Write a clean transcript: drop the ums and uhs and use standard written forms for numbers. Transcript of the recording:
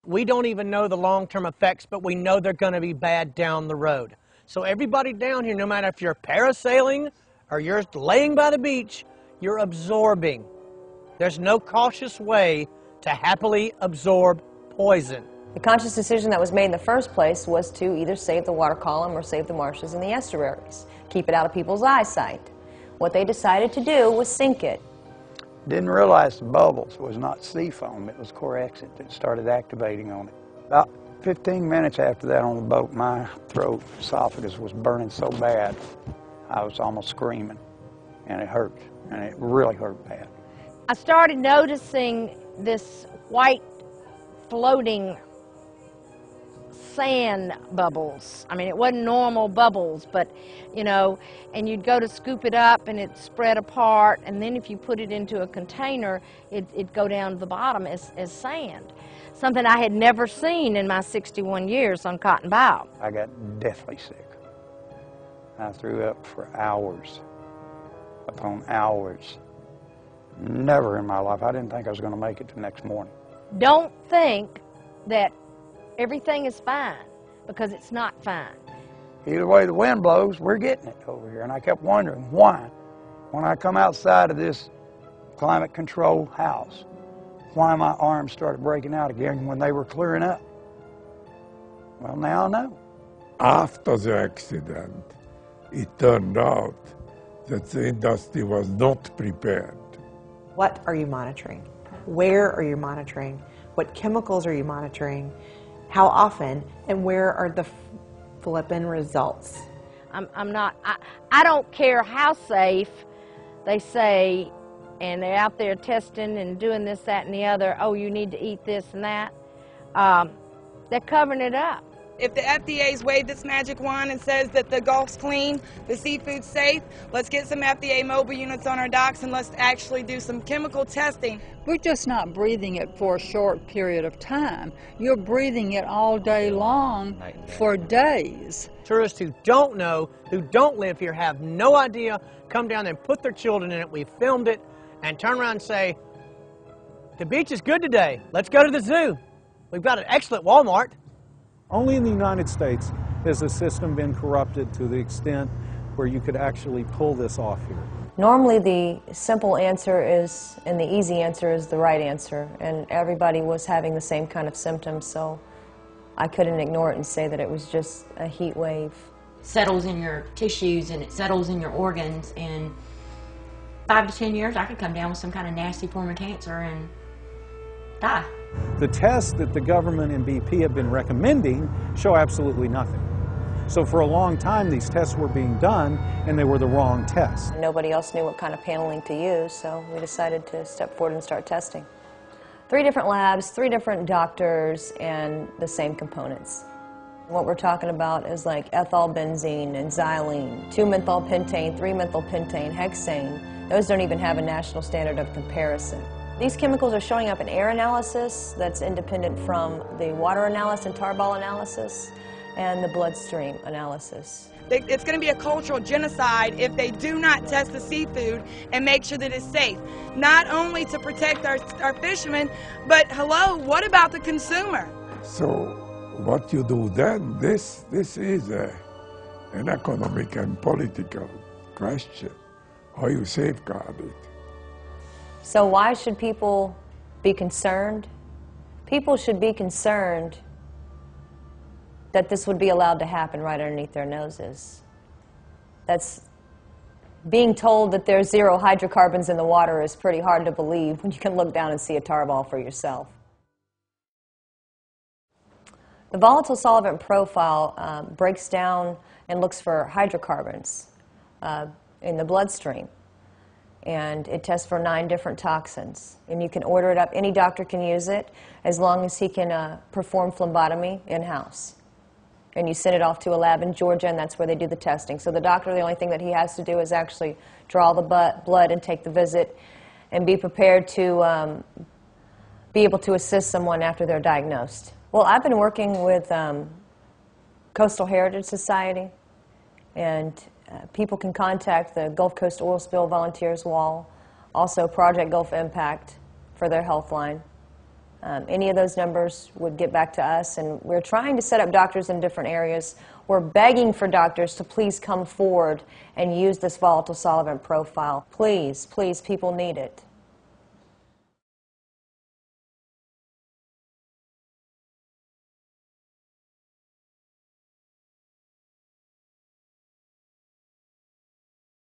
We don't even know the long-term effects, but we know they're going to be bad down the road. So everybody down here, no matter if you're parasailing or you're laying by the beach, you're absorbing. There's no cautious way to happily absorb poison. The conscious decision that was made in the first place was to either save the water column or save the marshes and the estuaries, keep it out of people's eyesight. What they decided to do was sink it. Didn't realize the bubbles was not sea foam, it was corexit that started activating on it. About 15 minutes after that on the boat, my throat, esophagus was burning so bad, I was almost screaming, and it hurt, and it really hurt bad. I started noticing this white floating sand bubbles. I mean, it wasn't normal bubbles, but, you know, and you'd go to scoop it up and it spread apart, and then if you put it into a container, it'd go down to the bottom as sand. Something I had never seen in my 61 years on Cotton Bow. I got deathly sick. I threw up for hours upon hours. Never in my life. I didn't think I was going to make it the next morning. Don't think that everything is fine, because it's not fine. Either way the wind blows, we're getting it over here. And I kept wondering why. When I come outside of this climate control house, why my arms started breaking out again when they were clearing up. Well, now I know. After the accident, it turned out that the industry was not prepared. What are you monitoring? Where are you monitoring? What chemicals are you monitoring? How often? And where are the flippin' results? I don't care how safe they say, and they're out there testing and doing this, that, and the other. Oh, you need to eat this and that. They're covering it up. If the FDA's waved its magic wand and says that the Gulf's clean, the seafood's safe, let's get some FDA mobile units on our docks and let's actually do some chemical testing. We're just not breathing it for a short period of time. You're breathing it all day long for days. Tourists who don't know, who don't live here, have no idea, come down and put their children in it. We filmed it and turn around and say, the beach is good today. Let's go to the zoo. We've got an excellent Walmart. Only in the United States has the system been corrupted to the extent where you could actually pull this off here. Normally the simple answer is, and the easy answer is the right answer, and everybody was having the same kind of symptoms, so I couldn't ignore it and say that it was just a heat wave. It settles in your tissues and it settles in your organs, and 5 to 10 years I could come down with some kind of nasty form of cancer and die. The tests that the government and BP have been recommending show absolutely nothing. So for a long time these tests were being done and they were the wrong tests. Nobody else knew what kind of paneling to use, so we decided to step forward and start testing. 3 different labs, 3 different doctors, and the same components. What we're talking about is like ethylbenzene and xylene, 2-methylpentane, 3-methylpentane, hexane. Those don't even have a national standard of comparison. These chemicals are showing up in air analysis that's independent from the water analysis and tarball analysis and the bloodstream analysis. It's going to be a cultural genocide if they do not test the seafood and make sure that it's safe. Not only to protect our fishermen, but hello, what about the consumer? So what you do then, this is an economic and political question, how you safeguard it. So why should people be concerned? People should be concerned that this would be allowed to happen right underneath their noses. That's being told that there's 0 hydrocarbons in the water is pretty hard to believe when you can look down and see a tarball for yourself. The volatile solvent profile breaks down and looks for hydrocarbons in the bloodstream. And it tests for 9 different toxins. And you can order it up. Any doctor can use it as long as he can perform phlebotomy in-house. And you send it off to a lab in Georgia, and that's where they do the testing. So the doctor, the only thing that he has to do is actually draw the blood and take the visit and be prepared to be able to assist someone after they're diagnosed. Well, I've been working with Coastal Heritage Society, and people can contact the Gulf Coast Oil Spill Volunteers Wall, also ProjectGulfImpact for their health line. Any of those numbers would get back to us, and we're trying to set up doctors in different areas. We're begging for doctors to please come forward and use this volatile solvent profile. Please, please, people need it.